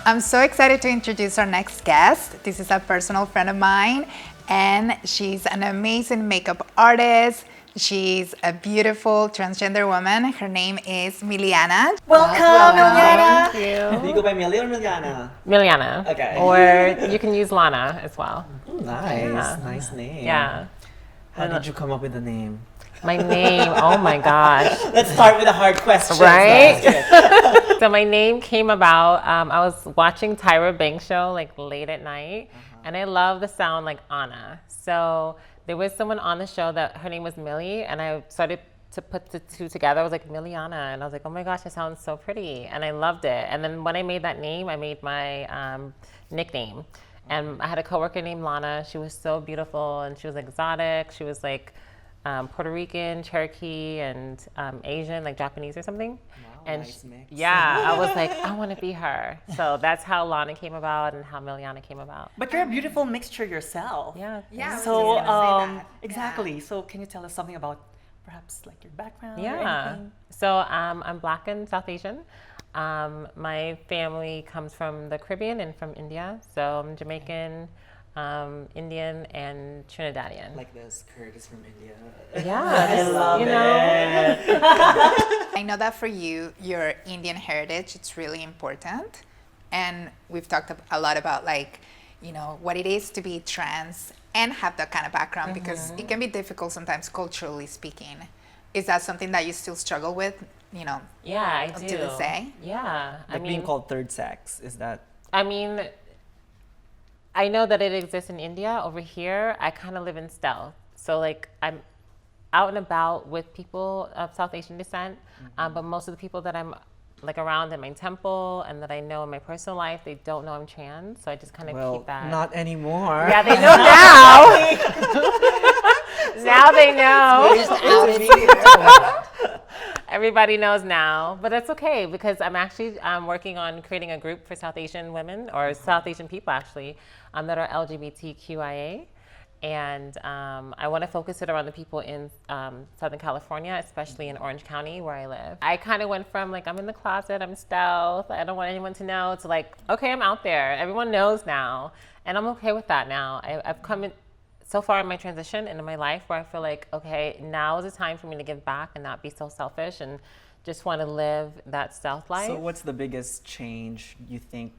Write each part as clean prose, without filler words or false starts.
I'm so excited to introduce our next guest. This is a personal friend of mine, and she's an amazing makeup artist. She's a beautiful transgender woman. Her name is MILIANA. Welcome, MILIANA. Thank you. Do you go by Millie or MILIANA? MILIANA. Okay. Or you can use Lana as well. Ooh, nice. Yeah. Nice name. Yeah. How did you come up with the name? My name, oh my gosh. Let's start with a hard question. Right? So my name came about, I was watching Tyra Banks' show like late at night, and I love the sound like Anna. So there was someone on the show that her name was Millie, and I started to put the two together. I was like, Miliana, and I was like, oh my gosh, it sounds so pretty, and I loved it. And then when I made that name, I made my nickname. And I had a coworker named Lana. She was so beautiful, and she was exotic. She was like Puerto Rican, Cherokee, and Asian, like Japanese or something. Wow, and nice mix. yeah, I was like, I want to be her. So that's how Lana came about and how Miliana came about. But you're a beautiful mixture yourself. Yeah. Yeah, I was So just gonna say that. exactly. Yeah. So can you tell us something about perhaps like your background or Yeah. anything? So I'm Black and South Asian. My family comes from the Caribbean and from India. So I'm Jamaican, Indian, and Trinidadian. Like this, Kurt is from India. Yeah, I love it. I know that for you, your Indian heritage, it's really important. And we've talked a lot about like, you know, what it is to be trans and have that kind of background because it can be difficult sometimes culturally speaking. Is that something that you still struggle with, you know, Yeah, I up do. to this day? Yeah. Like being called third sex, is that? I mean, I know that it exists in India. Over here, I kind of live in stealth. So like I'm out and about with people of South Asian descent, but most of the people that I'm like around in my temple and that I know in my personal life, they don't know I'm trans. So I just kind of Well, keep that. not anymore. Yeah, they know now. Now they know. Everybody knows now, but that's okay because I'm actually working on creating a group for South Asian women or South Asian people actually that are LGBTQIA. And I want to focus it around the people in Southern California, especially in Orange County where I live. I kind of went from like, I'm in the closet, I'm stealth, I don't want anyone to know, to like, okay, I'm out there. Everyone knows now. And I'm okay with that now. I've come in so far in my transition and in my life where I feel like, okay, now is the time for me to give back and not be so selfish and just want to live that stealth life. So what's the biggest change you think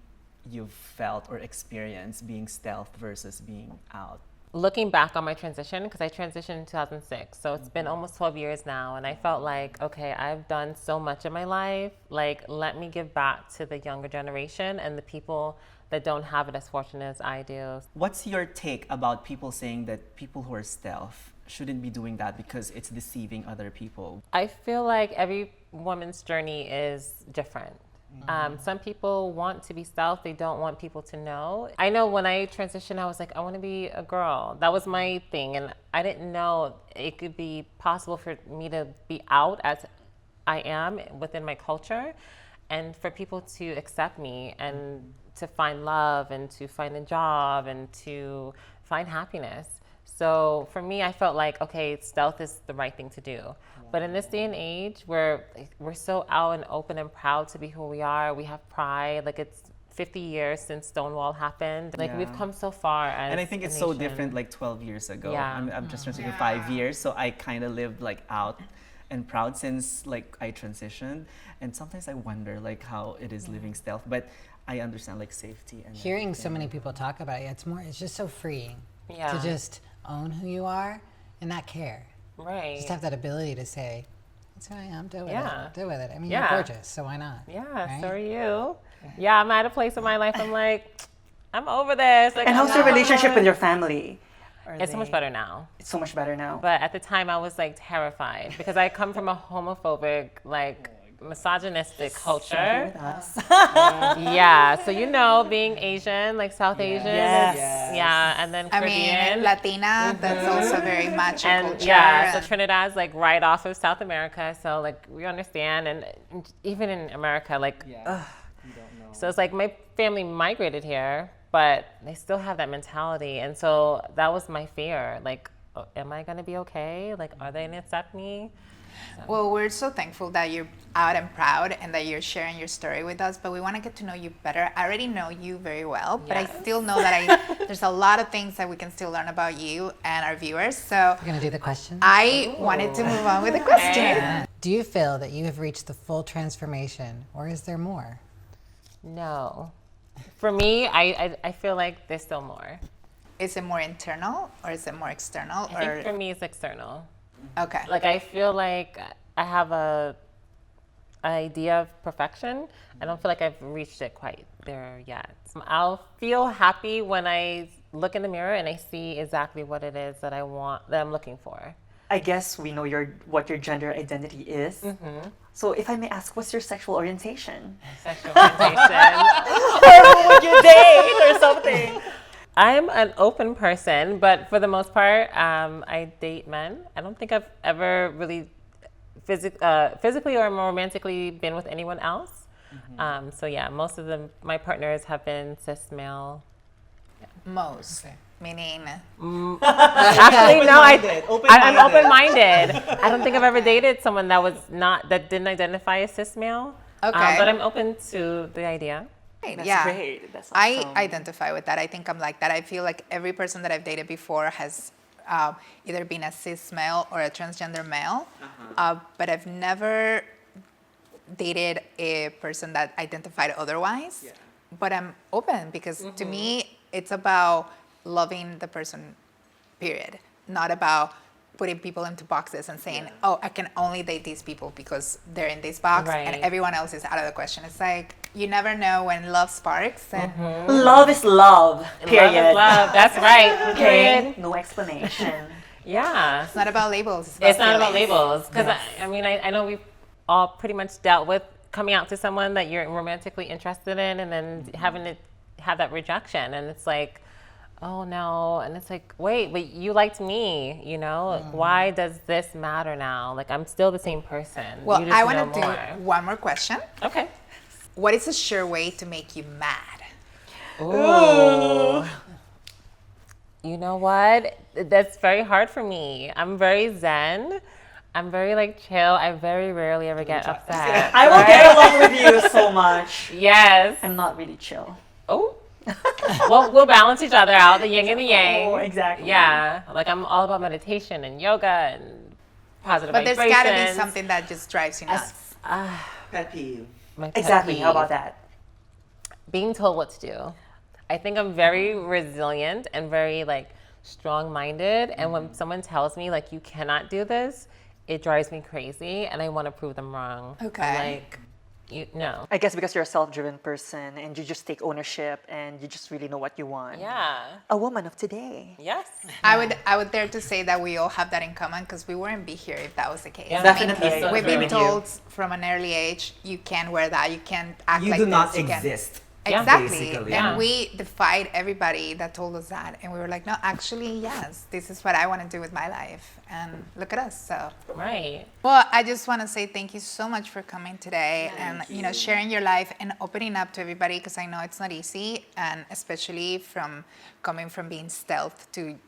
you've felt or experienced being stealth versus being out? Looking back on my transition, because I transitioned in 2006, so it's been almost 12 years now, and I felt like, okay, I've done so much in my life, like, let me give back to the younger generation and the people that don't have it as fortunate as I do. What's your take about people saying that people who are stealth shouldn't be doing that because it's deceiving other people? I feel like every woman's journey is different. Some people want to be stealth, they don't want people to know. I know when I transitioned, I was like, I want to be a girl. That was my thing, and I didn't know it could be possible for me to be out as I am within my culture, and for people to accept me and to find love and to find a job and to find happiness. So for me, I felt like, okay, stealth is the right thing to do. But in this day and age where we're so out and open and proud to be who we are, we have pride, like it's 50 years since Stonewall happened. Like we've come so far as And I think it's a so nation. different like 12 years ago. Yeah. I'm just transitioning 5 years, so I kind of lived like out and proud since like I transitioned. And sometimes I wonder like how it is living stealth, but I understand like safety and Hearing so everything. many people talk about it, it's just so freeing Yeah. to just own who you are and not care. Right. Just have that ability to say, that's who I am, deal with Yeah. it, deal with it. I mean, Yeah. you're gorgeous, so why not? Yeah, Right? so are you. Yeah, I'm at a place in my life, I'm like, I'm over this. Like, And I'm how's your not- relationship with your family? Are It's so much they- better now. It's so much better now. But at the time, I was like terrified because I come from a homophobic, like misogynistic culture. Yeah, so you know, being Asian, like South Asian, Yes. it's- yeah, and then I Caribbean. mean, Latina, that's also very much a and culture. yeah, so and- Trinidad's like right off of South America, so like we understand, and even in America, like, so it's like my family migrated here, but they still have that mentality, and so that was my fear, like, am I gonna be okay? Like, are they gonna accept me? Well, we're so thankful that you're out and proud and that you're sharing your story with us, but we want to get to know you better. I already know you very well, but I still know that there's a lot of things that we can still learn about you and our viewers. So We're going to do the questions. I wanted to move on with the question. Do you feel that you have reached the full transformation, or is there more? No. For me, I feel like there's still more. Is it more internal or is it more external? I think for me, it's external. Okay. Like, I feel like I have a idea of perfection. I don't feel like I've reached it quite there yet. I'll feel happy when I look in the mirror and I see exactly what it is that I want, that I'm looking for. I guess we know what your gender identity is. So if I may ask, what's your sexual orientation? Sexual orientation. Or who would you date or something? I'm an open person, but for the most part, I date men. I don't think I've ever really physically or romantically been with anyone else. So yeah, most of my partners have been cis male. Most. Meaning, Actually, no, I'm Open-minded. open-minded. I don't think I've ever dated someone that didn't identify as cis male. Okay. But I'm open to the idea. That's yeah. great. That's I awesome. identify with that. I think I'm like that. I feel like every person that I've dated before has either been a cis male or a transgender male, but I've never dated a person that identified otherwise. Yeah. But I'm open because to me, it's about loving the person, period. Not about putting people into boxes and saying, oh, I can only date these people because they're in this box and Right. everyone else is out of the question. It's like, you never know when love sparks. And Love is love. Period. Love is love. That's right. Okay. Period. No explanation. Yeah. it's not about labels. It's not about feelings. labels. Because I know we've all pretty much dealt with coming out to someone that you're romantically interested in and then having to have that rejection. And it's like, oh no. And it's like, wait, but you liked me, you know? Like, why does this matter now? Like, I'm still the same person. Well, You just I know want to more. do one more question. Okay. What is a sure way to make you mad? Ooh. You know what? That's very hard for me. I'm very zen. I'm very like chill. I very rarely ever get upset. I will get along with you so much. Yes. I'm not really chill. Oh. Well, we'll balance each other out, the yin and the yang. Oh, exactly. Yeah. Like, I'm all about meditation and yoga and positive But there's vibrations. got to be something that just drives you nuts. Pet peeve. My pet Exactly. How peeve. about that? Being told what to do. I think I'm very resilient and very like strong-minded. And when someone tells me like, you cannot do this, it drives me crazy and I want to prove them wrong. Okay. I'm like, no. I guess because you're a self-driven person and you just take ownership and you just really know what you want. Yeah. A woman of today. Yes. I would dare to say that we all have that in common because we wouldn't be here if that was the case. Yeah. Definitely. So We've true. been told from an early age, you can't wear that, you can't act You like do this. not you can't- exist. Yeah. Exactly. Basically. Yeah. And we defied everybody that told us that. And we were like, no, actually, yes, this is what I want to do with my life. And look at us. So, Right. well, I just want to say thank you so much for coming today and, sharing your life and opening up to everybody because I know it's not easy. And especially from coming from being stealth to,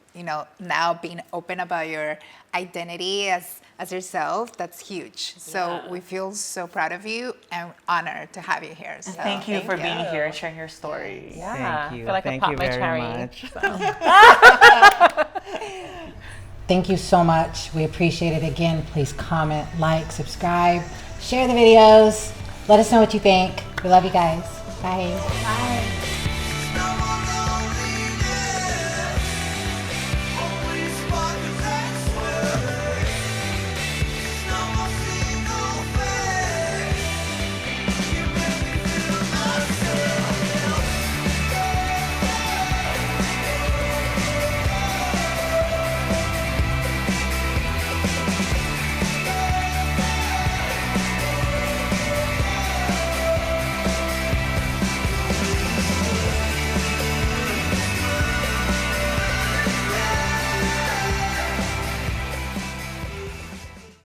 now being open about your identity as yourself, that's huge. So Yeah. we feel so proud of you and honored to have you here. So Thank you for being you. here and sharing your story. Yeah. Thank you. I feel like Thank I you popped my very cherry. much. Thank you so much. We appreciate it. Again, please comment, like, subscribe, share the videos. Let us know what you think. We love you guys. Bye. Bye.